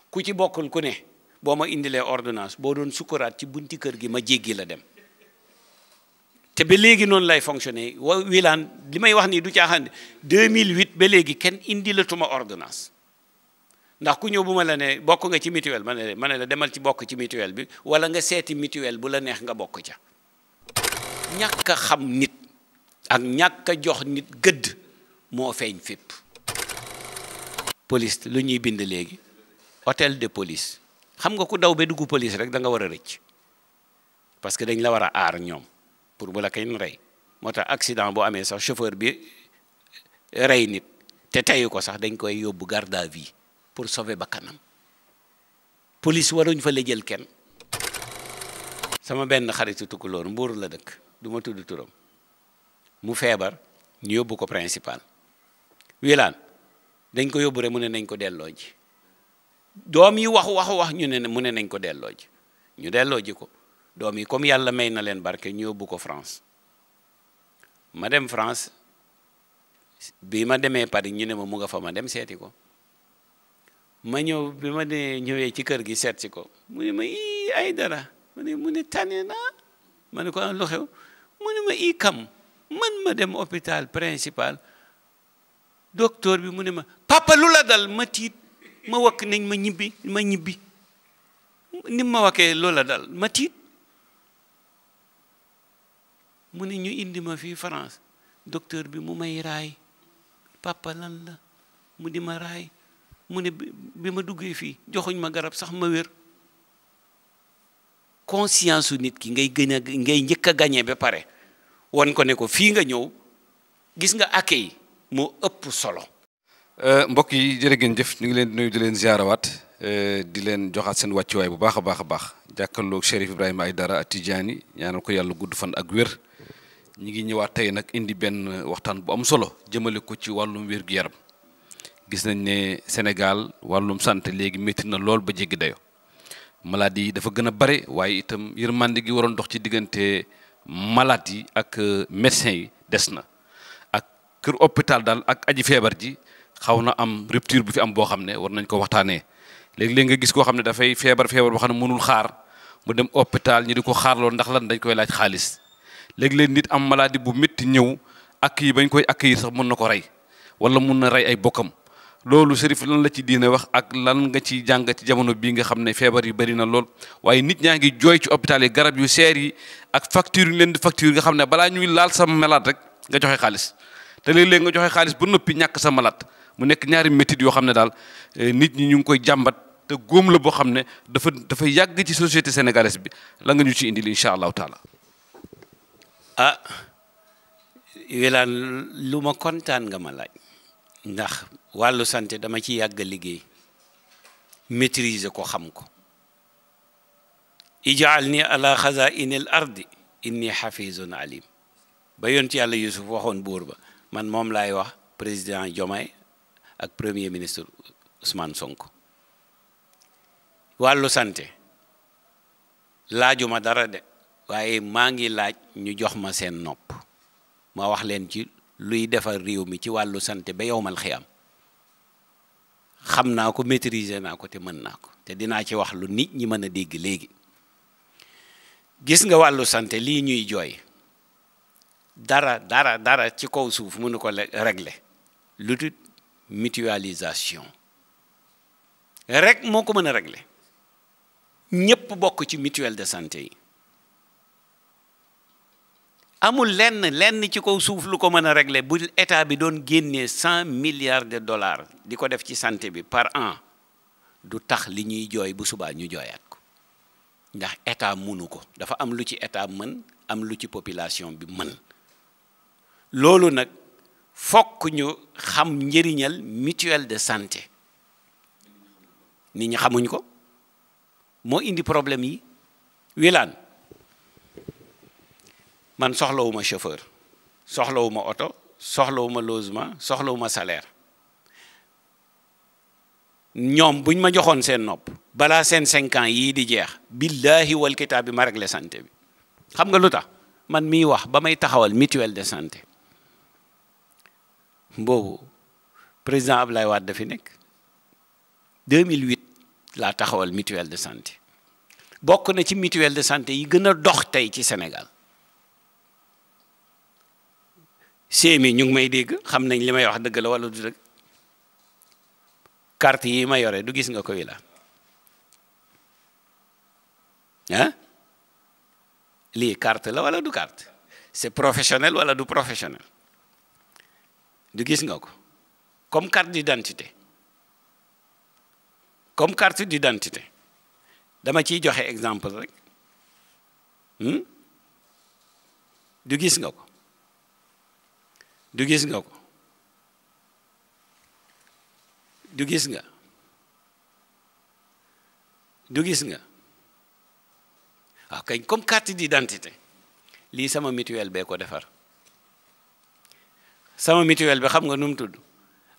ku ci bokkul ku ne boo ma indilee ordonnance boo doon sukkuraat ci bunti kër gi ma jéggi la dem te ba léegi noonu lay fonctionner Wilane li may wax nii du caaxaan 2008 ba léegi kenn indi la tuma ordonnance ndax ku ñëw bu ma la ne bokk nga ci mutuelle ma ne la demal ci bokk ci mutuelle bi wala nga seeti mutuelle bu la neex nga bokk ca ñàkk a xam nit ak ñàkk a jox nit gëdd moo feeñ fépp. police lu ñuy bind léegi hôtel de police xam nga ku daw ba dugg police rek da nga war a rëcc parce que dañ la war a aar ñoom pour bu la kenn rey moo tax accident boo amee sax chauffeur bi rey nit te teyu ko sax dañ koy yóbbu garde à vue pour sauver bakkanam police waruñ fa la jël kenn. sama benn xaritu tukulóor Mbuur la dëkk du ma tudd turam mu feebar ñu yóbbu ko principal Wilane dañ ko yóbbu rek mu ne nañ ko delloo ji doom yi wax ñu ne mu ne nañ ko delloo ji ñu delloo ji ko doom yi comme yàlla may na leen barke ñu yóbbu ko France ma dem France bi ma demee Paris ñu ne ma mu nga fa ma dem seeti ko ma ñëw bi ma ne ñëwee ci kër gi seet si ko mu ne ma ii ay dara mu ne tane naa ma ne ko lu xew mu ne ma ii kam man ma dem hôpital principal docteur bi mu ne ma papa lu la dal ma tiit ma wakk nañ ma ñibbi ni ma wakkee lu la dal ma tiit mu ne ñu indi ma fii France docteur bi mu may raay papa lan la mu di ma raay mu ne bi ma duggee fii joxuñ ma garab sax ma wér. conscience su nit ki ngay njëkk a gagné ba pare wan ko ne ko fii nga ñëw gis nga accueil moo ëpp solo. mbokk yi jërë ngeen jëf ñu ngi leen di nuyu di leen ziarawaat di leen joxaat seen wàccuwaay bu baax a baax jàkkaarloog Cherif Ibrahima Aïdara Tidiane ñaanal ko yàlla gudd fan ak wér ñu ngi ñëwaat tey nag indi benn waxtaan bu am solo jëmale ko ci wàllum wér-gu-yaram gis nañ ne Sénégal wàllum santé léegi métti na lool ba jéggi dayo maladie yi dafa gën a bare waaye itam yërmande gi waroon dox ci diggante malade yi ak médecin yi des na ak kër hôpital daal ak aji feebar ji xaw na am rupture bu fi am boo xam ne war nañ ko waxtaanee léegi-léegi nga gis koo xam ne dafay feebar boo xam ne mënul xaar mu dem hôpital ñi di ko xaarloo ndax lan dañ koy laaj xaalis léegi-léegi nit am maladie bu métti ñëw ak yi bañ koy accueillir sax mën na ko rey wala mun na rey ay bokkam loolu Cherif lan la ci diine wax ak lan nga ci jàng ci jamono bii nga xam ne feebar yi bari na lool waaye nit ñaa ngi jooy ci hôpital yi garab yu seer yi ak facture yu leen di facture nga xam ne balaa ñuy laal sa malade rek nga joxe xaalis te léeg-léeg nga joxe xaalis ba noppi ñàkk sa malade mu nekk ñaari métit yoo xam ne daal nit ñi ñu ngi koy jàmbat te góom la boo xam ne dafa yàgg ci société sénégalaise bi la nga ñu ci indil incha allahu taala. ah Wilane lu ma kontaan nga ma laaj ndax wàllu santé dama ci yàgg liggéey maîtriser ko xam ko ij'alni ala xazaa'inil ardi inni xafizun alim ba yoon ci yàlla Yusuf waxoon buur ba man moom laay wax président Diomaye ak premier ministre Ousmane Sonko wàllu santé laajuma dara de waaye maa ngi laaj ñu jox ma seen nopp ma wax leen ci luy defar réew mi ci wàllu santé ba yowmal xiyam xam naa ko maîtriser naa ko te mën naa ko te dinaa ci wax lu nit ñi mën a dégg léegi gis nga wàllu santé lii ñuy jooy dara ci kaw suuf mënu ko régler lu dul mutualisation rek moo ko mën a régler ñépp bokk ci mutuelle de santé yi amul lenn ci kaw suuf lu ko mën a régler bu état bi doon génnee 100 milliards de dollars di ko def ci santé bi par an du tax li ñuy jooy bu subaa ñu jooyaat ko ndax état mënu ko dafa am lu ci état mën am lu ci population bi mën loolu nag fokk ñu xam njëriñal mutuelle de santé nit ñi xamuñ ko moo indi problème yi Wilane man soxlawuma chauffeur soxlawuma oto soxlawuma logement soxlawuma salaire ñoom buñ ma joxoon seen nopp balaa seen 5 ans yii di jeex billahi wal kitaab bi ma réglé santé bi xam nga lu tax man miy wax ba may taxawal mutuelle de santé boobu président Ablaye Wade dafi nekk 2008 laa taxawal mutuelle de santé bokk na ci mutuelle de santé yi gën a dox tey ci Sénégal CMI ñu ngi may dégg xam nañ li may wax dëgg la wala du dëgg carte yi ma yore du gis nga ko Wilane ah lii carte la wala du carte c'est professionnel wala du professionnel du gis nga ko comme carte d'identité comme carte d'identité dama ciy joxe exemple rek du gis nga ko du gis nga ko du gis nga du gis nga waaw kañ comme carte d'identité lii sama mutuelle bee ko defar sama mutuelle bi xam nga nu mu tudd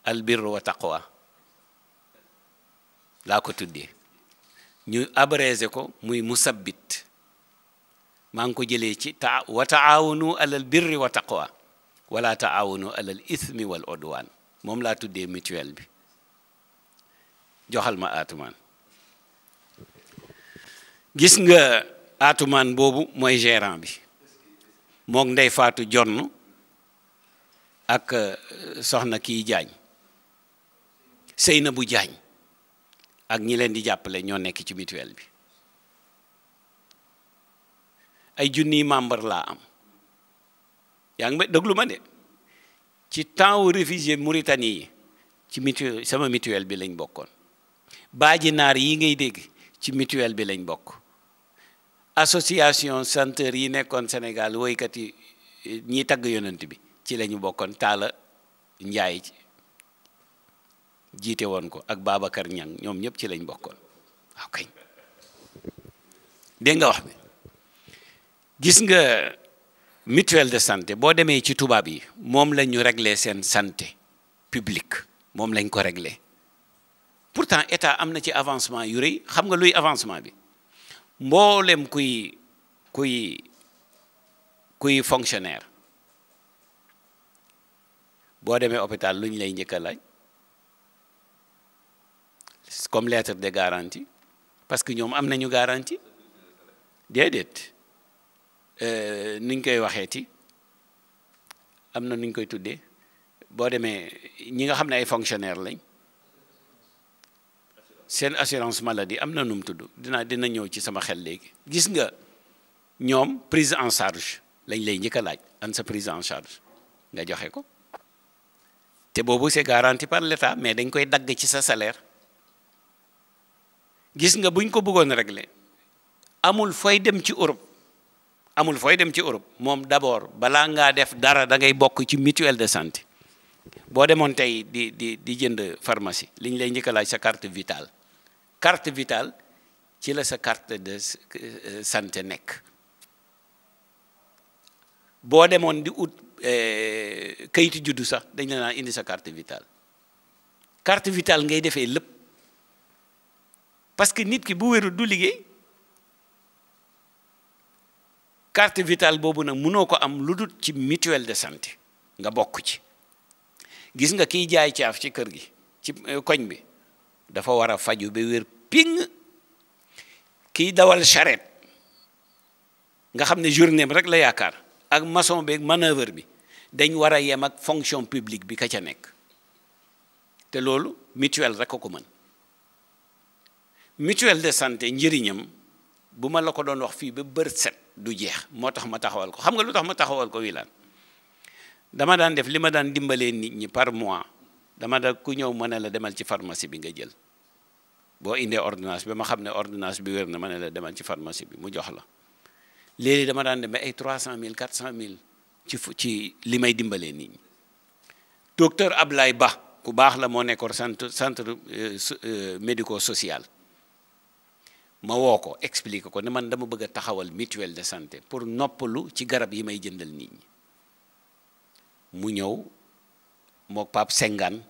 al birru wa taqwa laa ko tuddee ñu abrégé ko muy musabbit maa ngi ko jëlee ci wa taawunu alal birri wa taqwa wala taawunu alal ithmi wal udwan moom laa tuddee mutuelle bi joxal ma Atoumane gis nga Atoumane boobu mooy gérant bi mook Ndey Faatu Jonn ak soxna kii Jaañ Seyna bu Jaañ ak ñi leen di jàppale ñoo nekk ci mutuelle bi ay junniy membre laa am yaa ngi ma déglu ma de ci temps wu réfugié Mauritanie yi ci mutuelle sama mutuelle bi lañ bokkoon baaji naar yi ngay dégg ci mutuelle bi lañ bokk association chanteur yi nekkoon Sénégal woykat yi ñiy tagg yonent bi ci la ñu bokkoon Taala Njaay jiite woon ko ak Babacar Ñang ñoom ñëpp ci lañ bokkoon waaw kañ dégg nga wax bi gis nga mutuelle de santé boo demee ci tubaab yi moom la ñu régler seen santé publique moom lañ ko régler pourtant état am na ci avancement yu rëy xam nga luy avancement bi mboolem kuy fonctionnaire boo demee hôpital lu ñu lay njëkk a laaj comme lettre de garantie parce que ñoom am nañu garantie déedéet nuñ koy waxeeti am na nuñ koy tuddee boo demee ñi nga xam ne ay fonctionnaire lañ seen assurance maladie am na nu mu tudd dina ñëw ci sama xel léegi gis nga ñoom prise en charge lañ lay njëkk a laaj an sa prise en charge nga joxe ko te boobu c'est garanti par l'État mais dañ koy dagg ci sa salaire gis nga buñ ko bëggoon régler amul fooy dem ci Europe moom d'abord balaa ngaa def dara da ngay bokk ci mutuelle de santé boo demoon tey di jënd pharmacie liñ lay njëkk a laaj sa carte vitale ci la sa carte de santé nekk boo demoon di ut kayitu juddu sax dañ la naan indi sa carte vitale ngay defee lépp parce que nit ki bu wérul du liggéey carte vitale boobu nag mënoo ko am lu dul ci mutuelle de santé nga bokk ci gis nga kiy jaay caaf ci kër gi ci koñ bi dafa war a faju ba wér ping kiy dawal charrette nga xam ne journée rek la yaakaar ak maçon beeg manœuvre bi dañ war a yem ak fonction publique bi ka ca nekk te loolu mutuelle rek ko mën mutuelle de santé njëriñam bu ma la ko doon wax fii ba bër set du jeex moo tax ma taxawal ko xam nga lu tax ma taxawal ko Wilane dama daan def li ma daan dimbalee nit ñi par mois dama da ku ñëw ma ne la demal ci pharmacie bi nga jël boo indee ordonnance bi ma xam ne ordonnance bi wér na ma ne la demal ci pharmacie bi mu jox la léegi dama daan dem ba ay 300 000 400 000 ci li may dimbalee nit ñi docteur Ablaye Ba ku baax la moo nekkoon centre médico social ma woo ko expliqué ko ne man dama bëgg a taxawal mutuelle de santé pour noppalu ci garab yi may jëndal nit ñi mu ñëw mook Pape Senghane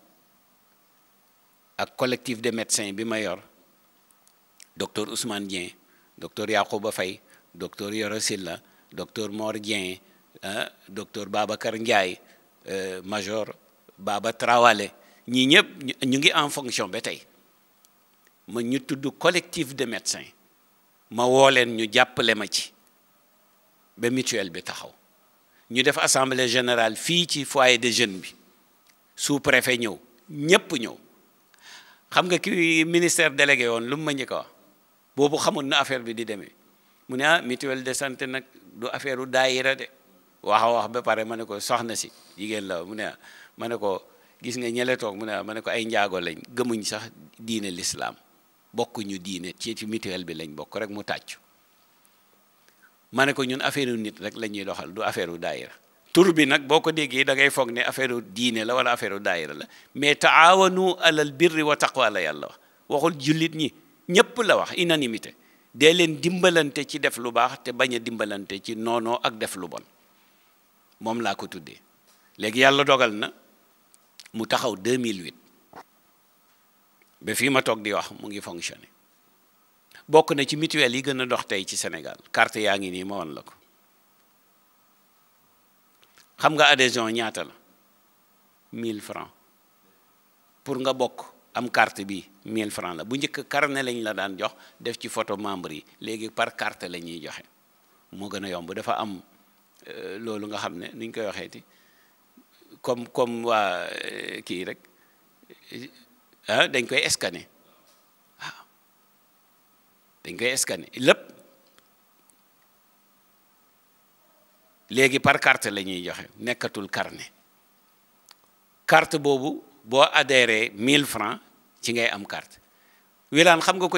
ak collectif de médecins bi ma yor docteur Ousmane Dieng docteur Yacouba Faye docteur Yoro Silla docteur Mor Dieng docteur Babacar Ndiaye major Baba Trawale ñii ñëpp ñu ngi en fonction ba tey ma ñu tudd collectif de médecins ma woo leen ñu jàppale ma ci ba mutuelle bi taxaw ñu def assemblée générale fii ci foyer de jeunes bi sous-préfet ñëw ñépp ñëw xam nga ki ministère délégué woon lu mu ma njëkk a wax boobu xamul na affaire bi di demee mu ne ah mutuelle de santé nag du affaire u daayira de wax ba pare ma ne ko soxna si jigéen la mu ne ma ne ko gis nga ñele toog mu ne ma ne ko ay njaago lañ gëmuñ sax diine l'islam bokkuñu diine ci mutuelle bi lañ bokk rek mu tàccu ma ne ko ñun affaire u nit rek la ñuy doxal du affaire u daayira tur bi nag boo ko déggee da ngay foog ne affaire u diine la wala affaire u daayira la mais taawanu alal birri wa taqwa la yàlla wax waxul jullit ñi ñépp la wax unanimité dee leen dimbalante ci def lu baax te bañ a dimbalante ci noonoo ak def lu bon moom laa ko tuddee léegi yàlla dogal na mu taxaw 2008 ba fii ma toog di wax mu ngi fonctionné bokk na ci mutuelle yi gën a dox tey ci Sénégal carte yaa ngi nii ma woon la ko xam nga adhésion ñaata la 1000 francs pour nga bokk am carte bi 1000 francs la bu njëkk carnet lañ la daan jox def ci photo membre yi léegi par carte la ñuy joxe moo gën a yomb dafa am loolu nga xam ne nuñ koy waxeeti comme waa kii rek ah dañ koy scanner waaw dañ koy scanner lépp léegi par carte la ñuy joxe nekkatul carnet carte boobu boo adhéré 1000 francs ci ngay am carte Wilane xam nga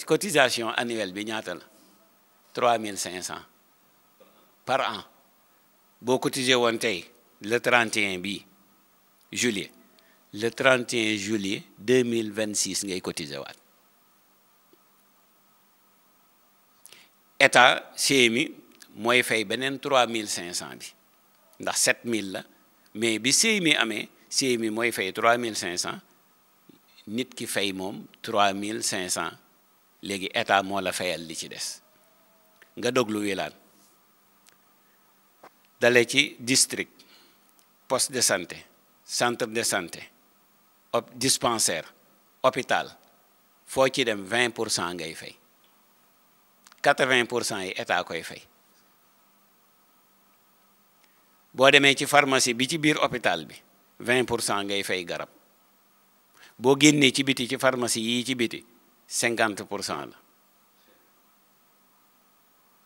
cotisation annuelle bi ñaata la 3500 par an boo cotisé woon tey le 31 bi juillet le 31 juillet 2026 ngay cotisé waat état CMI mooy fay beneen 3500 bi ndax 7000 la mais bi CMI amee CMI mooy fay 3500 nit ki fay moom 3500 léegi état moo la fayal li ci des nga doglu Wilane dale ci district poste de santé centre de santé dispensaire hôpital foo ci dem 20% ngay fay 80% yi état koy fay boo demee ci pharmacie bi ci biir hôpital bi 20% ngay fay garab boo génnee ci biti ci pharmacie yii ci biti 50% la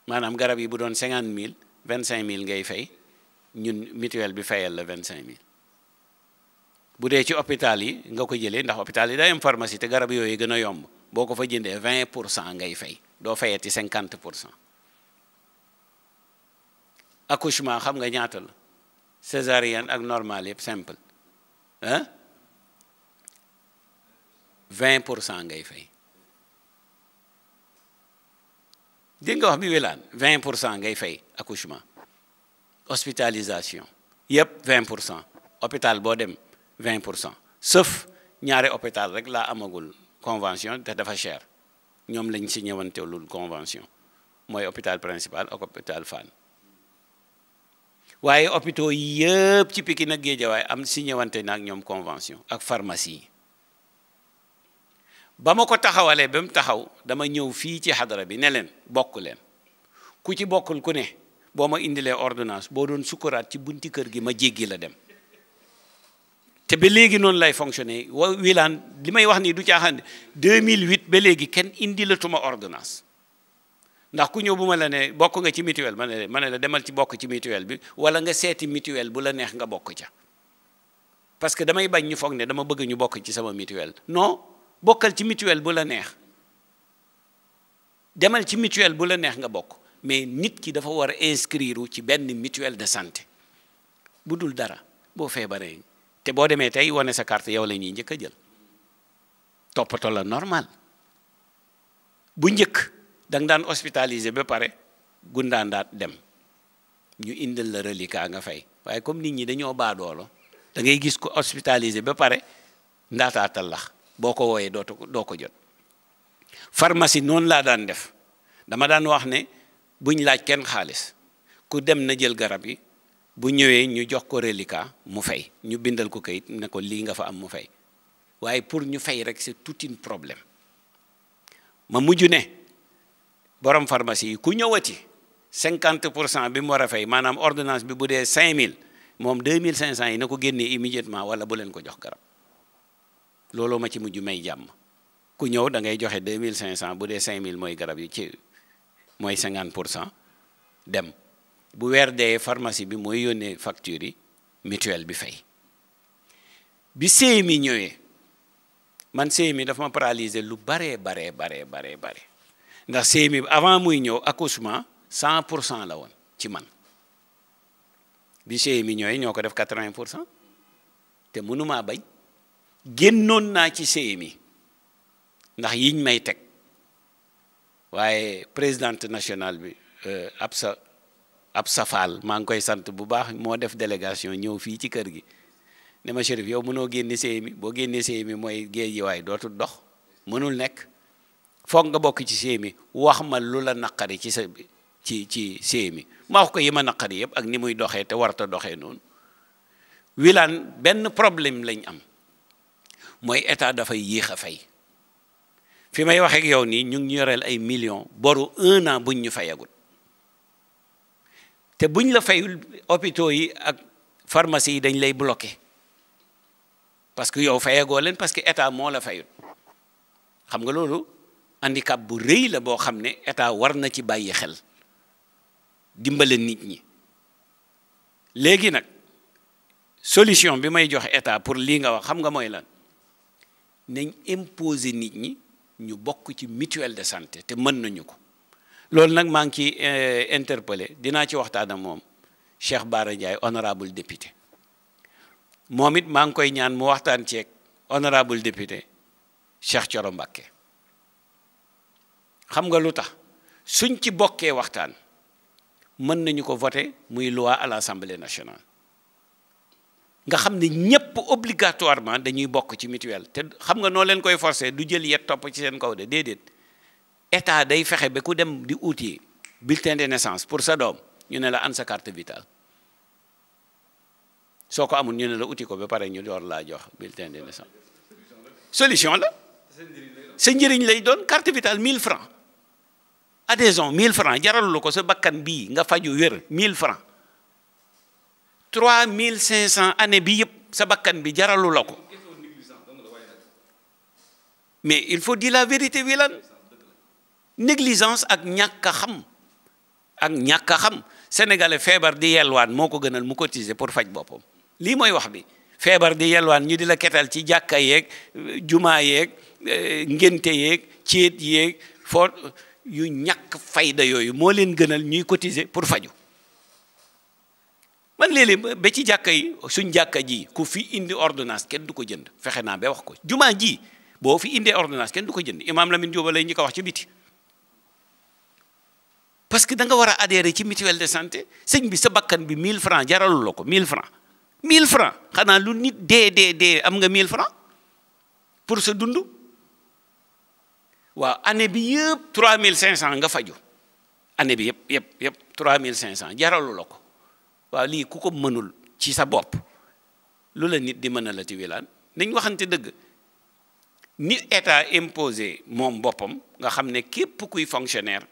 maanaam garab yi bu doon 50000 25000 ngay fay ñun mutuelle bi fayal la 25000 bu dee ci hôpital yi nga ko jëlee ndax hôpital yi day am pharmacie te garab yooyu gën a yomb boo ko fa jëndee 20% ngay fay doo fayati 50%. accouchement xam nga ñaata la césarienne ak normal yëpp simple ah 20% ngay fay dégg nga wax bi Wilane 20% ngay fay accouchement hospitalisation yëpp 20% hôpital boo dem 20% sauf ñaari hôpital rek laa amagul convention te dafa cher ñoom lañ si ñëwanteelul convention mooy hôpital principal ak hôpital Fann waaye hôpitaux yi yëpp ci Pikine ak Guédiawaye am si ñëwante naag ñoom convention ak pharmacie yi ba ma ko taxawalee ba mu taxaw dama ñëw fii ci xadara bi ne leen bokk leen ku ci bokkul ku ne boo ma indilee ordonnance boo doon sukkuraat ci bunti kër gi ma jéggi la dem te ba léegi noonu lay fonctionner Wilane li may wax nii du caaxaan 2008 ba léegi kenn indi la tuma ordonnance ndax ku ñëw bu ma la ne bokk nga ci mutuelle ma ne la demal ci bokk ci mutuelle bi wala nga seeti mutuelle bu la neex nga bokk ca parce que damay bañ ñu foog ne dama bëgg ñu bokk ci sama mutuelle non bokkal ci mutuelle bu la neex demal ci mutuelle bu la neex nga bokk mais nit ki dafa war a inscrire ci benn mutuelle de santé bu dul dara boo feebaree te boo demee tey wane sa carte yow la ñuy njëkk a jël toppatoo la normal bu njëkk da nga daan hospitalisé ba pare gundaandaat dem ñu indil la reliquat nga fay waaye comme nit ñi dañoo baadoolo da ngay gis ko hospitalisé ba pare ndaataatal lax boo ko wooyee doo ko jot pharmacie noonu laa daan def dama daan wax ne buñ laaj kenn xaalis ku dem na jël garab yi bu ñëwee ñu jox ko reliquat mu fay ñu bindal ko kayit ne ko lii nga fa am mu fay waaye pour ñu fay rek c'est tout un problème ma mujj ne borom pharmacie yi ku ñëwati 50% bi mu war a fay maanaam ordonnance bi bu dee 5000 moom 2500 yi na ko génnee immédiatement wala bu leen ko jox garab looloo ma ci mujj may jàmm ku ñëw da ngay joxe 2500 bu dee 5000 mooy garab yi ci mooy 50% dem bu weer dee pharmacie bi mooy yónnee facture yi mutuelle bi fay bi CMI ñëwee man CMI dafa ma paralyser lu bare ndax CMI avant muy ñëw accouchement 100% la woon ci man bi CMI ñëwee ñoo ko def 80% te mënumaa bañ génnoon naa ci CMI ndax yiñ may teg waaye présidente nationale bi Absa Fall maa ngi koy sant bu baax moo def délégation ñëw fii ci kër gi ne ma Chérif yow mënoo génne CMI boo génnee CMI mooy géej yi waaye dootul dox mënul nekk foog nga bokk ci CMI wax ma lu la naqari ci sa ci CMI ma wax ko yi ma naqari yëpp ak ni muy doxee te warta doxee noonu Wilane benn problème lañ am mooy état dafay yéex a fay fi may wax ak yow nii ñu ngi ñu yoreel ay millions boru 1 an buñ ñu fayagut te buñ la fayul hôpitaux yi ak pharmacie yi dañ lay bloqué parce que yow fayagoo leen parce que état moo la fayut xam nga loolu handicap bu rëy la boo xam ne état war na ci bàyyi xel dimbale nit ñi léegi nag solution bi may joxe état pour lii nga wax xam nga mooy lan nañ imposer nit ñi ñu bokk ci mutuelle de santé te mën nañu ko loolu nag maa ngi ciy interpellé dinaa ci waxtaan ak moom Cheikh Bara Ndiaye honorable député moom it maa ngi koy ñaan mu waxtaan ceeg honorable député Cheikh Thioro Mbacké xam nga lu tax suñ ci bokkee waxtaan mën nañu ko voter muy loi à l'Assemblée nationale nga xam ne ñëpp obligatoirement dañuy bokk ci mutuelle te xam nga noo leen koy forcer du jël yet topp ci seen kaw de déedéet état day fexe ba ku dem di uti bulletin de naissance pour sa doom ñu ne la an sa carte vitale soo ko amul ñu ne la uti ko ba pare ñu door laa jox bulletin de naissance solution la sa njëriñ lay doon carte vitale 1000 francs adhésion 1000 francs jaralu ko sa bakkan bii nga faju wér 1000 francs 3500 année bi yëpp sa bakkan bi jaralu la ko mais il faut dire la vérité Wilane négligence ak ñàkk a xam sénégalais feebar di yelwaan moo ko gënal mu cotiser pour faj boppam lii mooy wax bi feebar di yelwaan ñu di la ketal ci jàkka yeeg jumaa yeeg ngénte yeeg céet yeeg foo yu ñàkk fayda yooyu moo leen gënal ñuy cotiser pour faju man léeg-léeg ba ci jàkka yi suñ jàkka ji ku fi indi ordonnance kenn du ko jënd fexe naa ba wax ko jumaa ji boo fi indee ordonnance kenn du ko jënd Imam Lamine Diop lay ñi ko wax ci biti parce que da nga war a adhérer ci mutuelle de santé sëñ bi sa bakkan bi 1000 francs jaralu la ko 1000 francs 1000 francs xanaa lu nit dee am nga 1000 francs pour sa dund waaw année bi yëpp 3500 nga faju année bi yëpp 3500 jaralu la ko waaw lii ku ko mënul ci sa bopp lu la nit di mën a la ti Wilane nañ waxante dëgg ni état imposé moom boppam nga xam ne képp kuy fonctionnaire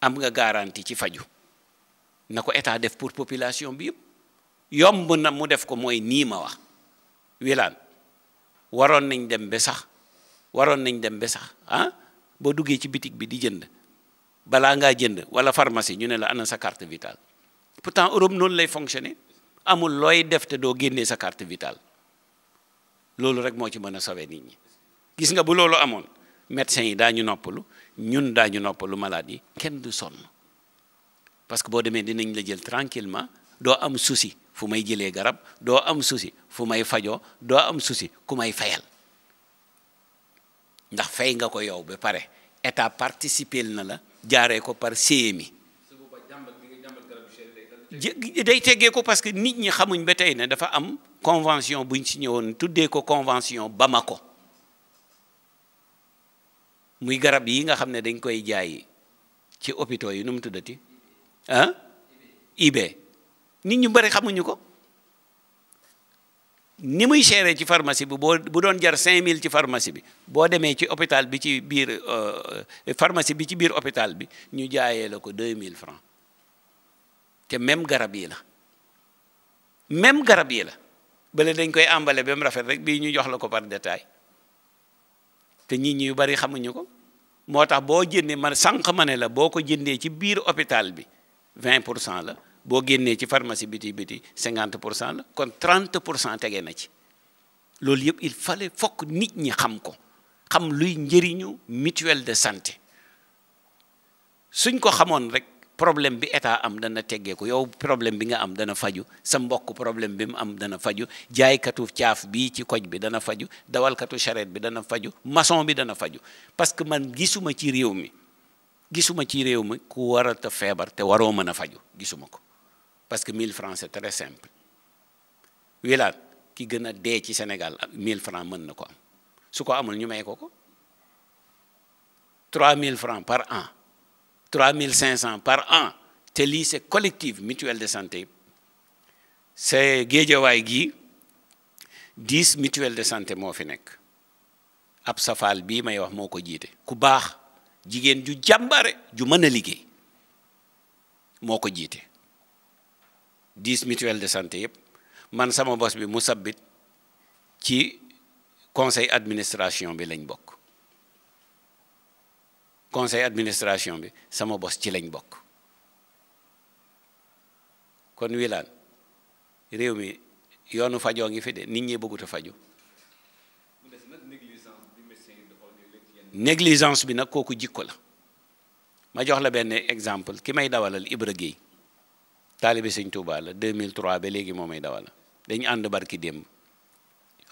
am nga garantie ci faju na ko état def pour population bi yëpp yomb na mu def ko mooy nii ma wax Wilane waroon nañ dem ba sax boo duggee ci bitig bi di jënd balaa ngaa jënd wala pharmacie ñu ne la ana sa carte vitale pourtant Europe noonu lay fonctionner amul looy def te doo génnee sa carte vitale loolu rek moo ci mën a sauver nit ñi gis nga bu loolu amoon médecins yi daañu noppalu ñun daañu noppalu malade yi kenn du sonn parce que boo demee dinañ la jël tranquillement doo am souci fu may jëlee garab doo am souci fu may fajoo doo am souci ku may fayal ndax fay nga ko yow ba pare état participer na la jaaree ko par CMI day teggee ko parce que nit ñi xamuñ ba tey ne dafa am convention buñ signé woon tuddee ko convention Bamako muy garab yi nga xam ne dañ koy jaay ci hôpitaux yi nu mu tuddati IB nit ñu bari xamuñu ko ni muy chéré ci pharmacie bi bu doon jar 5000 ci pharmacie bi boo demee ci hôpital bi ci biir pharmacie bi ci biir hôpital bi ñu jaayee la ko 2000 francs te même garab yi la même garab yi la bële dañ koy emballé ba mu rafet rek bii ñu jox la ko par détail te nit ñi yu bari xamuñu ko moo tax boo jëndee man sànq ma ne la boo ko jëndee ci biir hôpital bi 20% la boo génnee ci pharmacie biti 50% la kon 30% tege na ci loolu yëpp il fallait fokk nit ñi xam ko xam luy njëriñu mutuelle de santé suñ ko xamoon rek problème bi état am dana teggeeku yow problème bi nga am dana faju sa mbokk problème bi mu am dana faju jaaykatu caaf bii ci koj bi dana faju dawalkatu charrette bi dana faju maçon bi dana faju parce que man gisuma ci réew mi ku war a ta feebar te waroo mën a faju gisuma ko parce que 1000 francs c'est très simple wilaat ki gën a dee ci Sénégal ak 1000 francs mën na ko am su ko amul ñu may ko 3000 francs par an 3500 par an te lii c'est collectif mutuelle de santé c'est Géejawaay gii 10 mutuelle de santé moo fi nekk ab safaal bii may wax moo ko jiite ku baax jigéen ju jàmbare ju mën a liggéey moo ko jiite 10 mutuelle de santé yëpp man sama bos bi mu sabbit ci conseil administration bi lañ bokk conseil administration bi sama bos ci lañ bokk kon wilaan réew mi yoonu fajoo ngi fi de nit ñi bëggut a faju négligence bi nag kooku jikko la ma jox la benn exemple ki may dawalal Ibra Gueye taalibe Sëñ Tuubaa la 2003 ba léegi moo may dawal dañu ànd barki démb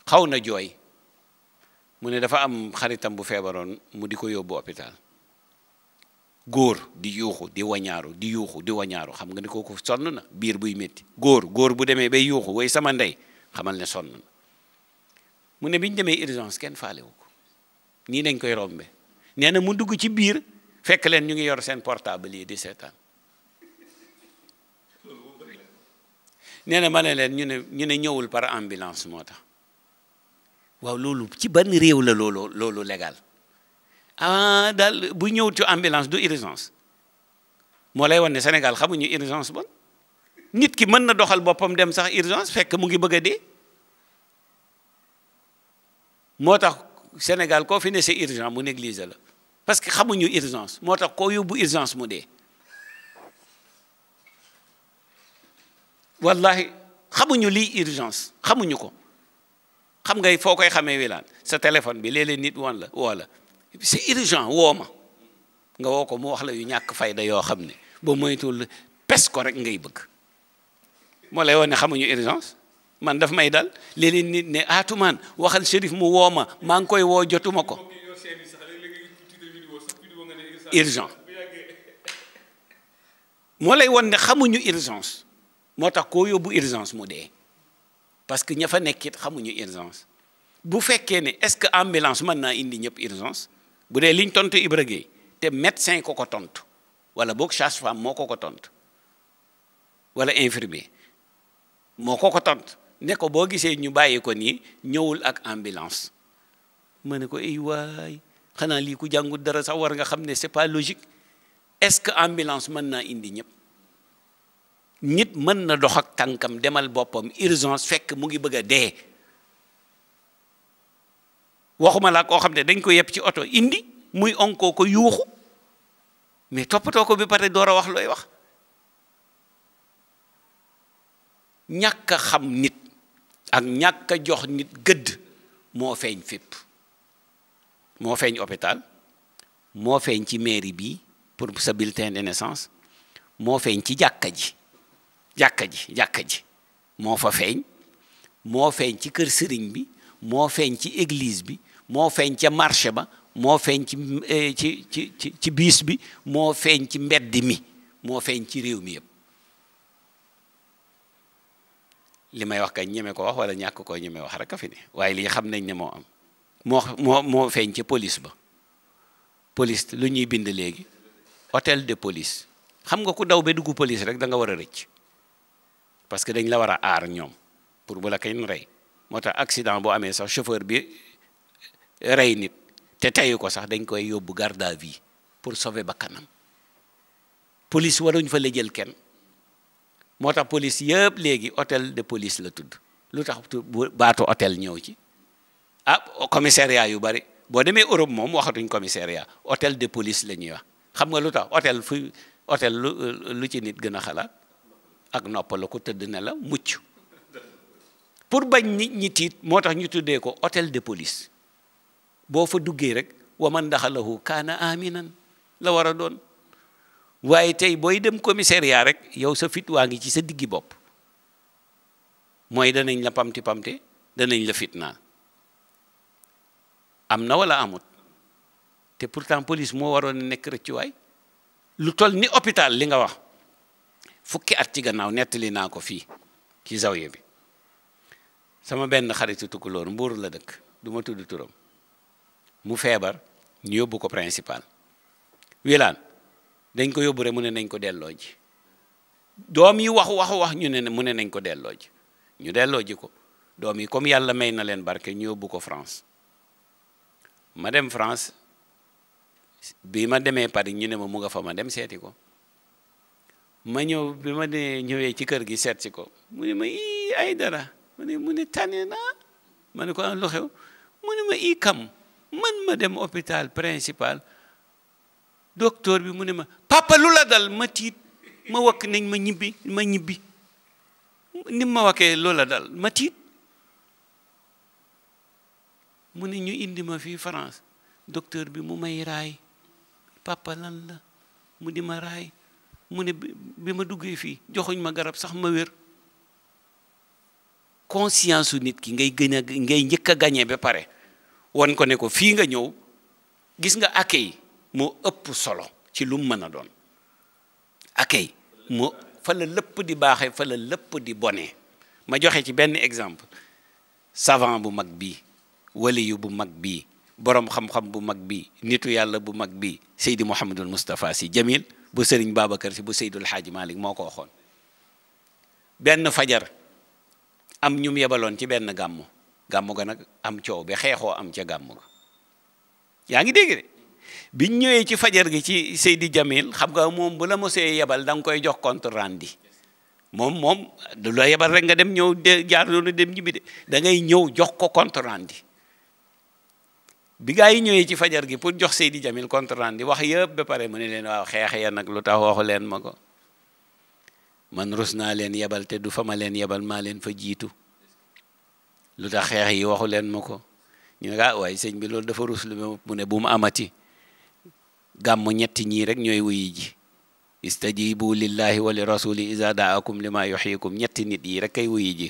xaw na jooy mu ne dafa am xaritam bu feebaroon mu di ko yóbbu hôpital góor di yuuxu di wañaaru di yuuxu di wañaaru xam nga ni kooku sonn na biir buy métti góor bu demee bay yuuxu way sama ndey xamal ne sonn na mu ne bi ñu demee urgence kenn faalewu ko nii dañ koy rombe nee na mu dugg ci biir fekk leen ñu ngi yor seen portable yi di seetaan nee na ma ne leen ñu ne ñëwul par ambulance moo tax waaw loolu ci ban réew la loolu légal ah daal bu ñëw ci ambulance du urgence moo lay wan ne Sénégal xamuñu urgence bon nit ki mën na doxal boppam dem sax urgence fekk mu ngi bëgg a dee moo tax Sénégal koo fi ne c'est urgent mu négligé la parce que xamuñu urgence moo tax koo yóbbu urgence mu dee wallahi xamuñu lii urgence xamuñu ko xam ngay foo koy xamee wilaan sa téléphone bi léeg-léeg nit woon la woo la c'est urgent woo ma nga woo ko mu wax la yu ñàkk fayda yoo xam ne ba moytul pes ko rek ngay bëgg moo lay woon ne xamuñu urgence man daf may dal léeg-léeg nit ne atumaan waxal Chérif mu woo ma maa ngi koy woo jotuma ko urgent moo lay woon ne xamuñu urgence moo tax koo yóbbu urgence mu dee parce que ña fa nekkit xamuñu urgence bu fekkee ne est-ce que ambulance mën naa indi ñëpp urgence bu dee liñ tontu Ibra Gueye te médecin ko tontu wala boog sage-femme moo ko tontu wala infirmier moo ko tontu ne ko boo gisee ñu bàyyi ko nii ñëwul ak ambulance ma ne ko ay waay xanaa lii ku jàngut dara sax war nga xam ne c'est pas logique est-ce que ambulance mën naa indi ñëpp nit mën na dox ak tànkam demal boppam urgence fekk mu ngi bëgg a dee waxuma laa koo xam ne dañ ko yeb ci oto indi muy onkoo ko yuuxu mais toppatoo ko bi pare door a wax looy wax ñàkk a xam nit ak ñàkk a jox nit gëdd moo feeñ fépp moo feeñ hôpital moo feeñ ci mairie bi pour sa bulletin de naissance moo feeñ ci jàkka ji moo fa feeñ moo feeñ ci kër sëriñ bi moo feeñ ci église bi moo feeñ ca marché ba moo feeñ ci biis bi moo feeñ ci mbedd mi moo feeñ ci réew mi yëpp li may wax kañ ñeme ko wax wala ñàkk koo ñeme wax rek a fi ne waaye lii xam nañ ne moo am moo feeñ ci police ba police lu ñuy bind léegi hôtel de police xam nga ku daw ba dugg police rek da nga war a rëcc parce que dañ la war a aar ñoom pour bu la kenn rey moo tax accident boo amee sax chauffeur bi rey nit te teyu ko sax dañ koy yóbbu garde à vue pour sauver bakkanam. police waruñ fa la jël kenn moo tax police yëpp léegi hôtel de police la tudd. lu tax baatu hôtel ñëw ci commissariat yu bari boo demee Europe moom waxatuñ commissariat hôtel de police la ñuy wax. xam nga lu tax hôtel lu ci nit gën a xalaat ak noppal ko tëdd ne la mucc pour bañ nit ñi tiit moo tax ñu tuddee ko hôtel de police. boo fa duggee rek wa man daxalahu kaana aminan la war a doon waaye tey booy dem commissariat rek yow sa fit waa ngi ci sa diggi bopp mooy danañ la pamti pamte danañ la fitnaal. am na wala amut te pourtant police moo waroon nekk rëccuwaay lu toll ni hôpital li nga wax fukki at ci gannaaw nettali naa ko fii ci zawiya bi sama benn xaritu tukulóor Mbuur la dëkk du ma tudd turam mu feebar ñu yóbbu ko principal wilaan dañ ko yóbbu rek mu ne nañ ko delloo ji doom yi wax ñu ne mu ne nañ ko delloo ji ñu delloo ji ko doom yi comme yàlla may na leen barke ñu yóbbu ko France ma dem France bi ma demee Paris ñu ne ma mu nga fa ma dem seeti ko ma ñëw bi ma de ñëwee ci kër gi seet si ko mu ne ma ii ay dara mu ne tane naa ma ne ko lu xew mu ne ma ii kam man ma dem hôpital principal docteur bi mu ne ma papa lu la dal ma tiit ma wakk nañ ma ñibbi ni ma wakkee lu la dal ma tiit mu ne ñu indi ma fii France docteur bi mu may raay papa lan la mu di ma raay mu ne bi ma duggee fii joxuñ ma garab sax ma wér. conscience su nit ki ngay njëkk a gañe ba pare won ko ne ko fii nga ñëw gis nga accueil moo ëpp solo ci lu mu mën a doon. accueil moo fa la lépp di baaxee fa la lépp di bonee. ma joxe ci benn exemple savant bu mag bii waliyu bu mag bii borom xam-xam bu mag bii nitu yàlla bu mag bii Seydi Mouhamadul Moustapha Sy Jamil bu Serigne Babacar Sy bu Seydul Haaji Malick moo ko waxoon. benn fajar am ñum yebaloon ci benn gàmmu ga nag am coow bi xeexoo am ca gàmmu ga yaa ngi dégg de biñ ñëwee ci fajar gi ci Seydi Jamil xam nga moom bu la mosee yebal da nga koy jox compte rendu moom du la yebal rek nga dem ñëw jaar loolu dem ñibbi de da ngay ñëw jox ko compte rendu bi gaa yi ñëwee ci fajar gi pour jox Seydi Jamil compte rendu wax yëpp ba pare mu ne leen waaw xeex ya nag lu tax waxu leen ma ko man rus naa leen yebal te du fa ma leen yebal maa leen fa jiitu lu tax xeex yi waxu leen ma ko ñu ne waaye sëñ bi loolu dafa rus lu mu ne bu mu amati gàmmu ñetti ñii rek ñooy wuyi ji istajibu lillahi wa li rasuli iza daakum lima yuhyikum ñetti nit yi rek kay wuyi ji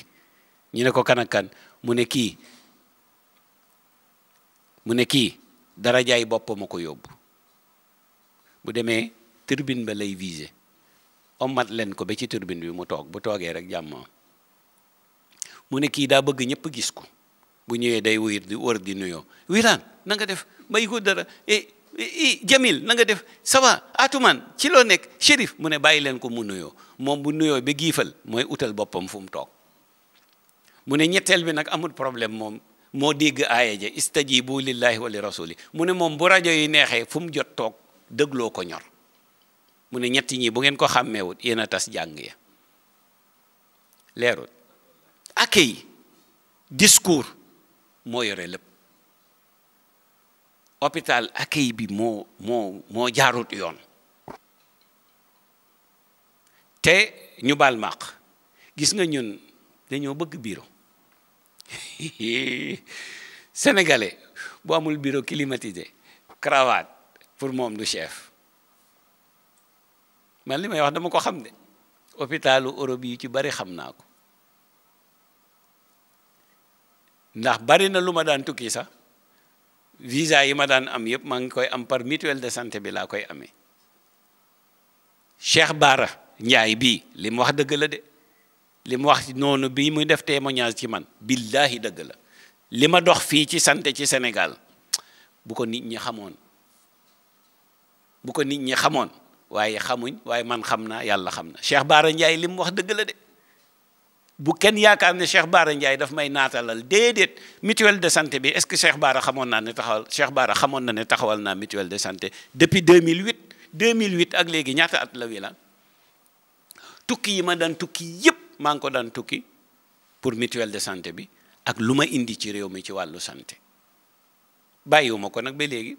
ñu ne ko kan ak kan mu ne kii darajaay boppam a ko yóbbu bu demee turbine ba lay visé omat leen ko ba ci turbine bi mu toog bu toogee rek jàmm mu ne kii daa bëgg ñëpp gis ko bu ñëwee day wër di nuyoo wiraan na nga def mbay ko dara Jamil na nga def ça va Atuman ci loo nekk Chérif mu ne bàyyi leen ko mu nuyoo moom bu nuyoo ba giifal mooy utal boppam fu mu toog mu ne ñetteel bi nag amul problème moom moo dégg aaya ja istajibu lillahi wa li rasuli mu ne moom bu rajo yi neexee fu mu jot toog dégloo ko ñor mu ne ñetti ñi bu ngeen ko xàmmeewut yéen a tas jàng ya leerul accueil discours moo yore lépp hôpital accueil bi moo jaarut yoon te ñu baal maq gis nga ñun dañoo bëgg bureau sénégalais bu amul bureau climatisé cravate pour moom du chef man li may wax dama ko xam de hôpitalu Europe yi ci bari xam naa ko ndax bari na lu ma daan tukki sax visa yi ma daan am yëpp maa ngi koy am par mutuelle de santé bi laa koy amee Cheikh Bara Ndiaye bii li mu wax dëgg la de li mu wax noonu bii muy def témoignage ci man billahi dëgg la li ma dox fii ci santé ci Sénégal bu ko nit ñi xamoon waaye xamuñ waaye man xam naa yàlla xam na Cheikh Bara Ndiaye li mu wax dëgg la de bu kenn yaakaar ne Cheikh Bara Ndiaye daf may naatalal déedéet mutuelle de santé bi est-ce que Cheikh Bara xamoon naa ne taxawal naa mutuelle de santé depuis 2008 ak léegi ñaata at la Wilane tukki yi ma daan tukki yépp maa ngi ko daan tukki pour mutuelle de santé bi ak lu ma indi ci réew mi ci wàllu santé bàyyiwuma ko nag ba léegi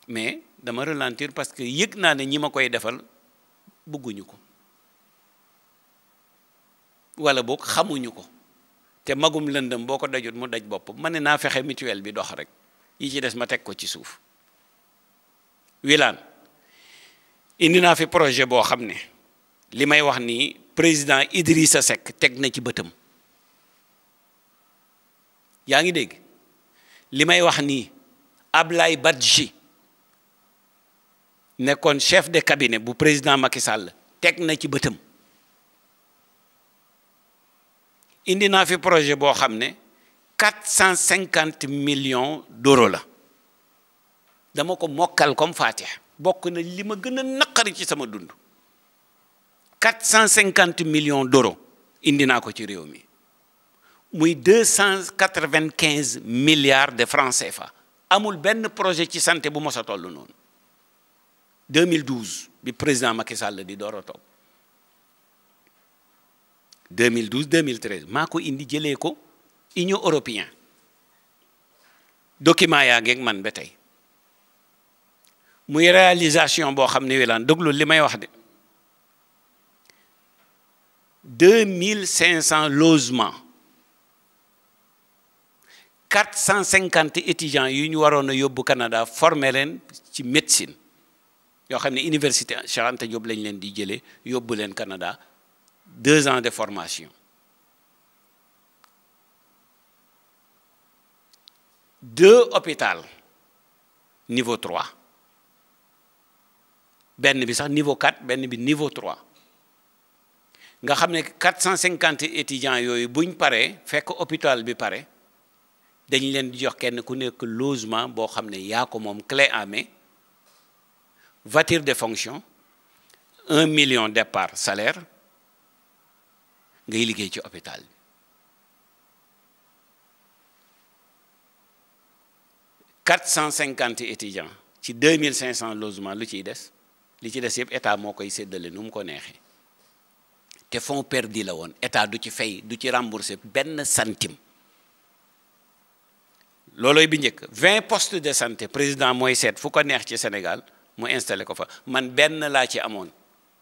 mais dama ralentir parce que yëg naa ne ñi ma koy defal bëgguñu ko wala boog xamuñu ko te magum lëndëm boo ko dajut mu daj bopp ma ne naa fexe mutuelle bi dox rek yi ci des ma teg ko ci suuf Wilane indi naa fi projet boo xam ne li may wax nii président Idrissa Seck teg na ci bëtam yaa ngi dégg li may wax nii Ablaye Badji nekkoon chef de cabinet bu président Macky Sall teg na ci bëtam indi naa fi projet boo xam ne 450 millions d'euros la dama ko mokkal comme Fatiha bokk na li ma gën a naqari ci sama dund 450 millions d'euros indi naa ko ci réew mi muy 295 milliards de francs CFA amul benn projet ci santé bu mos a toll noonu 2012 bi président Macky Sall di door a toog 2012 2013 maa ko indi jëlee ko Union européenne document yaa ngeeg man ba tey muy réalisation boo xam ne Wilane déglu li may wax de 2500 logements 450 étudiants yu ñu waroon a yóbbu Canada former leen ci médecine yoo xam ne université Cheikh Anta Diop lañ leen di jëlee yóbbu leen Canada 2 ans de formation 2 hôpitaux niveau 3 benn bi sax niveau 4 benn bi niveau 3 nga xam ne 450 étudiants yooyu buñ paree fekk hôpital bi pare dañ leen di jox kenn ku nekk logement boo xam ne yaa ko moom clé en main voiture de fonction 1 million départ salaire ngay liggéey ci hôpital bi 450 étudiants ci 2500 logements lu ciy des li ci des yëpp état moo koy séddale nu mu ko neexee te fonds perdu la woon état du ci fay du ci rembourser benn centime loolooy bi njëkk 20 postes de santé président mooy seet fu ko neex ci Sénégal mu installé ko fa man benn laa ci amoon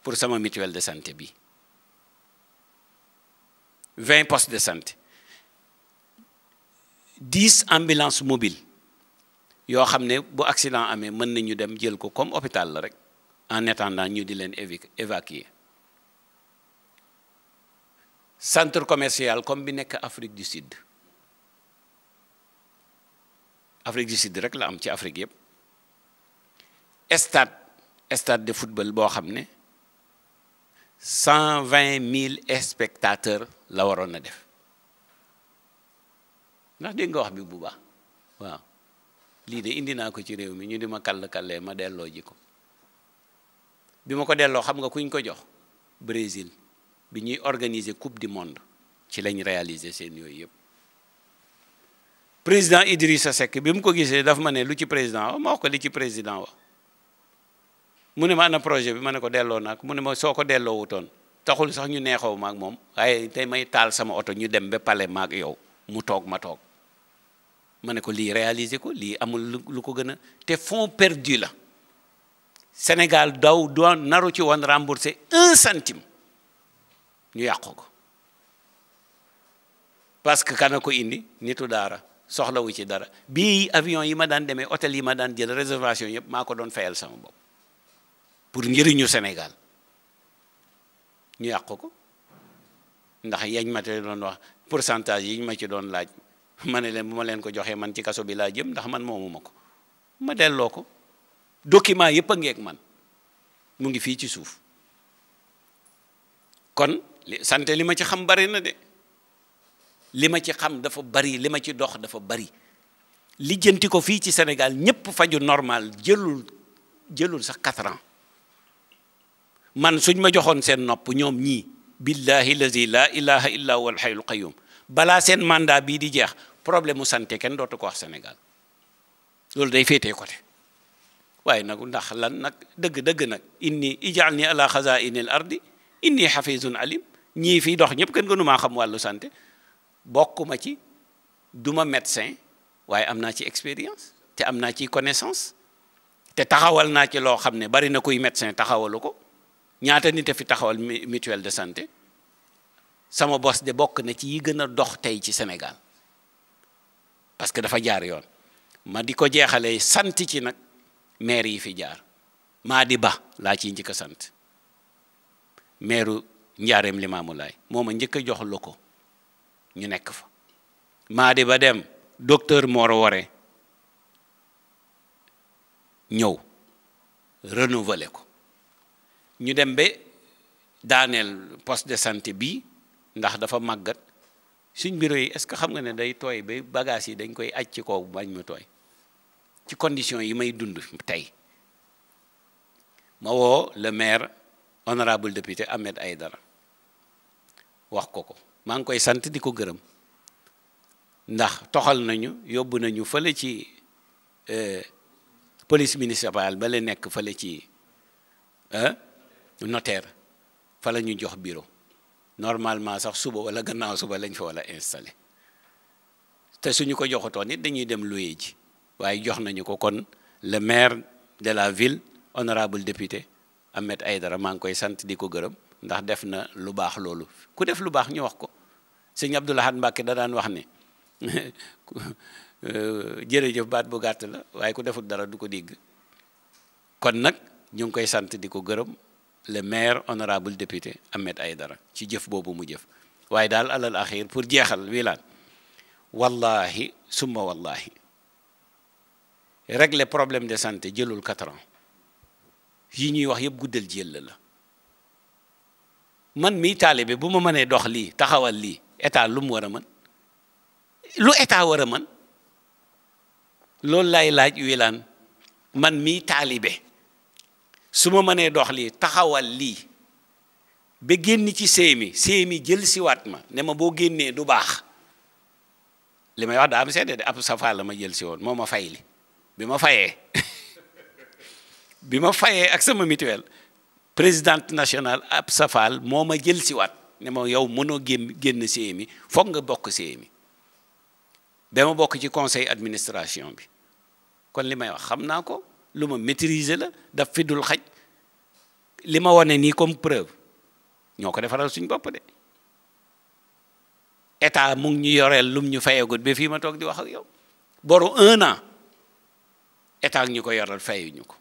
pour sama mutuelle de santé bi 20 postes de santé 10 ambulances mobiles yoo xam ne bu accident amee mën nañu dem jël ko comme hôpital la rek en attendant ñu di leen évacuer centre commercial comme bi nekk Afrique du Sud rek la am ci Afrique yëpp stade de football boo xam ne 120 000 spectateurs la waroon a def ndax dégg nga wax bi bu baax waaw lii de indi naa ko ci réew mi ñu di ma kallee ma delloo ji ko bi ma ko delloo xam nga kuñ ko jox Brésil bi ñuy organiser coupe du monde ci lañ réaliser seen yooyu yëpp président Idrissa Seck bi mu ko gisee daf ma ne lu ci président wax ma wax ko li ci président wax mu ne ma ana projet bi ma ne ko delloo naa ko mu ne ma soo ko delloo wutoon taxul sax ñu neexoo maag moom waaye tey may taal sama oto ñu dem ba pale maag yow mu toog ma toog ma ne ko lii réaliser ko lii amul lu ko gën a te fonds perdu la Sénégal daw doon naru ci woon rembourser 1 centime ñu yàqu ko parce que kana ko indi nitu daara soxlawu ci dara bii avion yi ma daan demee hôtel yi ma daan jël réservation yëpp maa ko doon fayal sama bopp pour njëriñu Sénégal ñu yàqu ko ndax yañ ma te doon wax pourcentage yi ñu ma ci doon laaj ma ne leen bu ma leen ko joxee man ci kaso bi laa jëm ndax man moomuma ko ma delloo ko document yëpp a ngeeg man mu ngi fii ci suuf kon santé li ma ci xam bari na de li ma ci xam dafa bari li ma ci dox dafa bari lijjanti ko fii ci Sénégal ñëpp faju normal jëlul sax 4 ans man suñ ma joxoon seen nopp ñoom ñii billahi lazi la ilaha illa huwa al hayyul qayyum balaa seen mandat bii di jeex problème mu santé kenn dootu ko wax Sénégal loolu day féetee côté waaye nag ndax lan nag dëgg nag inni ij'alni ala xazaa'inil ardi inni hafizun alim ñii fii dox ñëpp kenn gënu maa xam wàllu santé bokkuma ci duma médecin waaye am naa ci expérience te am naa ci connaissance te taxawal naa ci loo xam ne bari na kuy médecin taxawalu ko ñaata nit a fi taxawal mutuelle de santé sama bos de bokk na ci yi gën a dox tey ci Sénégal parce que dafa jaar yoon ma di ko jeexalee sant ci nag maire yi fi jaar Madi Ba laa ciy njëkk a sant maire Njaareem Limaamulaay moo ma njëkk a jox loko ñu nekk fa Madi Ba dem docteur Mor Wore ñëw renouveler ko ñu dem ba daaneel poste de santé bii ndax dafa màggat suñ bureau yi est-ce que xam nga ne day tooy ba bagage yi dañ koy aj ci kaw bañ mu tooy ci condition yi may dund tey ma woo le maire honorable député Ahmed Aïdara wax ko maa ngi koy sant di ko gërëm ndax toxal nañu yóbbu nañu fële ci police municipale ba la nekk fële ci notaire fa la ñu jox bureau normalement sax suba wala gannaaw suba lañ fa wala installé te suñu ko joxutoon it dañuy dem loué ji waaye jox nañu ko kon le maire de la ville honorable député Ahmed Aïdara maa ngi koy sant di ko gërëm ndax def na lu baax loolu ku def lu baax ñu wax ko sëñ Abdou Lahad Mbacké da daan wax ne jërëjëf baat bu gàtt la waaye ku deful dara du ko dégg kon nag ñu ngi koy sant di ko gërëm le maire honorable député Ahmed Aïdara ci jëf boobu mu jëf waaye daal alal axir pour jeexal Wilane wallahi summa wallahi régler problème de santé jëlul 4 ans yi ñuy wax yëpp guddal jël la man mii taalibe bu ma mënee dox lii taxawal lii état lu mu war a mën lu état war a mën loolu lay laaj Wilane man mii taalibe su ma mënee dox lii taxawal lii ba génn ci séemi jël siwaat ma ne ma boo génnee du baax li may wax daa am seede de ab safa la ma jël si woon moo ma fay li bi ma fayee ak sama mutuelle présidente nationale ab safal moo ma jël siwaat ne ma yow mënoo génn CMI foog nga bokk CMI ba ma bokk ci conseil administration bi kon li may wax xam naa ko lu ma maîtriser la daf fi dul xaj li ma wane nii comme preuve ñoo ko defaral suñ bopp de état mu ngi ñu yoreel lum ñu fayegut ba fii ma toog di wax ak yow boru 1 an état ñu ko yoral fayuñu ko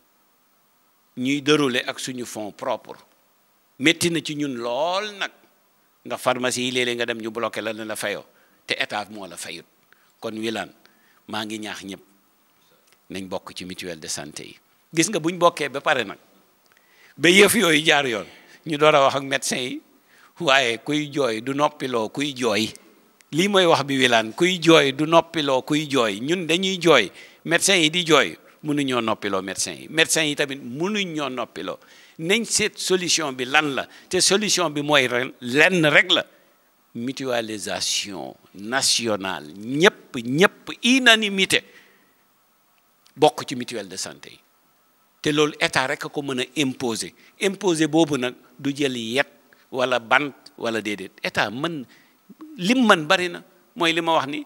ñuy dérouler ak suñu fonds propre métti na ci ñun lool nag ndax pharmacie yi léeg-léeg nga dem ñu bloqué la ne la fayoo te état moo la fayut kon Wilane maa ngi ñaax ñëpp nañ bokk ci mutuelle de santé yi gis nga buñ bokkee ba pare nag ba yëf yooyu jaar yoon ñu door a wax ak médecin yi waaye kuy jooy du noppiloo kuy jooy lii mooy wax bi Wilane kuy jooy du noppiloo kuy jooy ñun dañuy jooy médecin yi di jooy mënuñoo noppiloo médecin yi tamit mënuñ ñoo noppiloo nañ seet solution bi lan la te solution bi mooy lenn rek la mutualisation nationale ñëpp unanimité bokk ci mutuelle de santé yi te loolu état rek a ko mën a imposer boobu nag du jël yet wala bant wala déedéet état lim mën bari na mooy li ma wax ni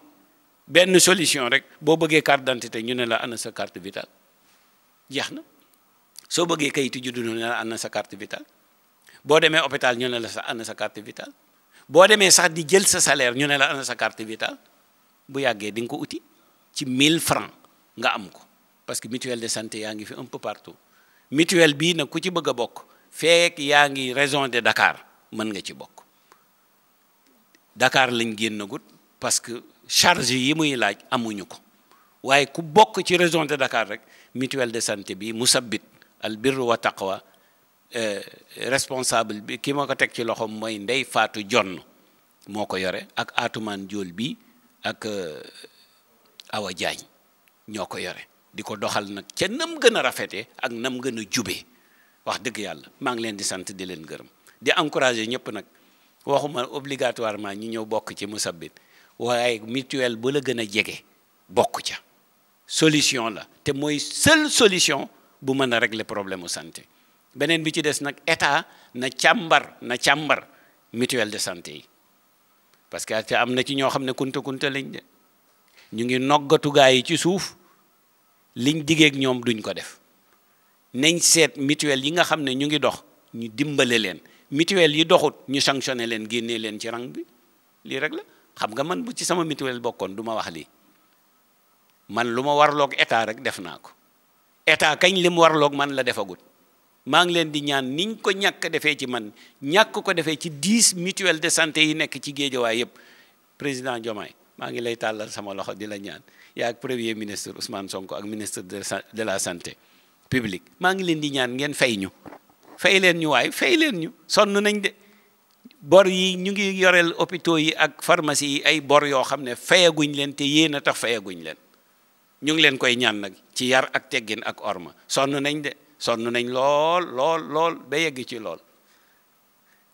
benn solution rek boo bëggee carte d'identité ñu ne la ana sa carte vitale jeex na soo bëggee kayitu juddu ñu ne la ana sa carte vitale boo demee hôpital ñu ne la ana sa carte vitale boo demee sax di jël sa salaire ñu ne la ana sa carte vitale bu yàggee di nga ko uti ci 1000 francs nga am ko parce que mutuelle de santé yaa ngi fi un peu partout mutuelle bii nag ku ci bëgg a bokk fekk yaa ngi région de Dakar mën nga ci bokk Dakar lañ génnagut parce que charge yi muy laaj amuñu ko waaye ku bokk ci région de Dakar rek mutuelle de santé bi musabbit al birru wa taqwa responsable bi ki ma ko teg ci loxoom mooy Ndey Faatu Jonn moo ko yore ak Atumaan Jool bi ak Awa Jaañ ñoo ko yore di ko doxal nag ca nam gën a rafetee ak nam gën a jubee wax dëgg yàlla maa ngi leen di sant di leen gërëm di encourager ñëpp nag waxuma obligatoirement ñu ñëw bokk ci musabbit waaye mutuelle bu la gën a jege bokk ca solution la te mooy seule solution bu mën a régler problème mu santé. beneen bi ci des nag état na càmbar mutuelle de santé yi parce que te am na ci ñoo xam ne kunta lañ de ñu ngi noggatu gaa yi ci suuf liñ digeeg ñoom duñ ko def. nañ seet mutuelle yi nga xam ne ñu ngi dox ñu dimbale leen mutuelle yi doxut ñu sanctionné leen génnee leen ci rang bi lii rek la. xam nga man bu ci sama mutuelle bokkoon du ma wax lii man lu ma warloog état rek def naa ko état kañ li mu warloog man la defagut. maa ngi leen di ñaan niñ ko ñàkk defee ci man ñàkk ko defee ci 10 mutuelle de santé yi nekk ci Géejawaay yëpp président Diomaye maa ngi lay tàllal sama loxo di la ñaan yaa ak premier ministre Ousmane Sonko ak ministre de la santé publique maa ngi leen di ñaan ngeen fay leen ñu waay fay leen ñu sonn nañ de bor yi ñu ngi yoreel hôpitaux yi ak pharmacie yi ay bor yoo xam ne fayaguñ leen te yéen a tax fayaguñ leen ñu ngi leen koy ñaan nag ci yar ak teggin ak orma sonn nañ lool ba yegg ci lool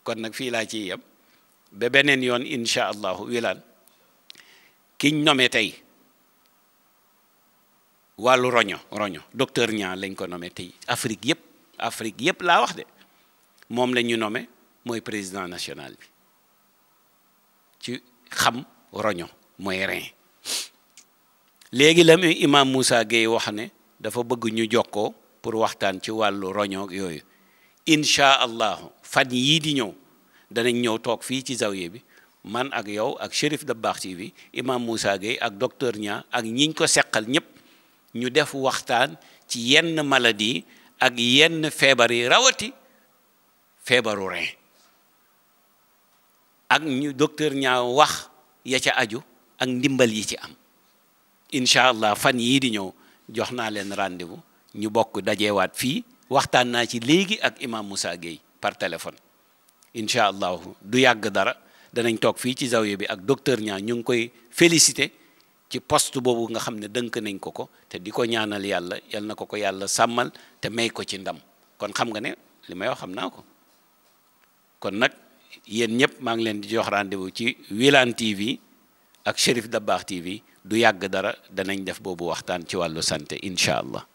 kon nag fii laa ciy yem ba beneen yoon incha allahu wilaan kiñ nommé tey wàllu roño docteur Niang lañ ko nommé tey Afrique yëpp laa wax de moom la ñu nommé mooy président national bi ci xam roño mooy rein léegi la muy imam Moussa Gueye wax ne dafa bëgg ñu jokkoo pour waxtaan ci wàllu roño yooyu incha allahu fan yii di ñëw danañ ñëw toog fii ci zawiya bi man ak yow ak Cherif Dabakh TV imam Moussa Gueye ak docteur Niang ak ñiñ ko seqal ñëpp ñu def waxtaan ci yenn maladie ak yenn feebar yi rawati feebaru rein ak ñu docteur Niang wax ya ca aju ak ndimbal yi ci am incha allah fan yii di ñëw jox naa leen rendez-vous ñu bokk dajewaat fii waxtaan naa ci léegi ak imam Moussa Gueye par téléphone incha allah du yàgg dara danañ toog fii ci zawiya bi ak docteur Niang ñu ngi koy félicité ci poste boobu nga xam ne dënk nañ ko te di ko ñaanal yàlla yal na ko yàlla sàmmal te may ko ci ndam kon xam nga ne li may wax xam naa ko kon nag yéen ñëpp maa ngi leen di jox rendez-vous ci Wilane TV ak Cherif Dabakh TV du yàgg dara danañ def boobu waxtaan ci wàllu santé incha allah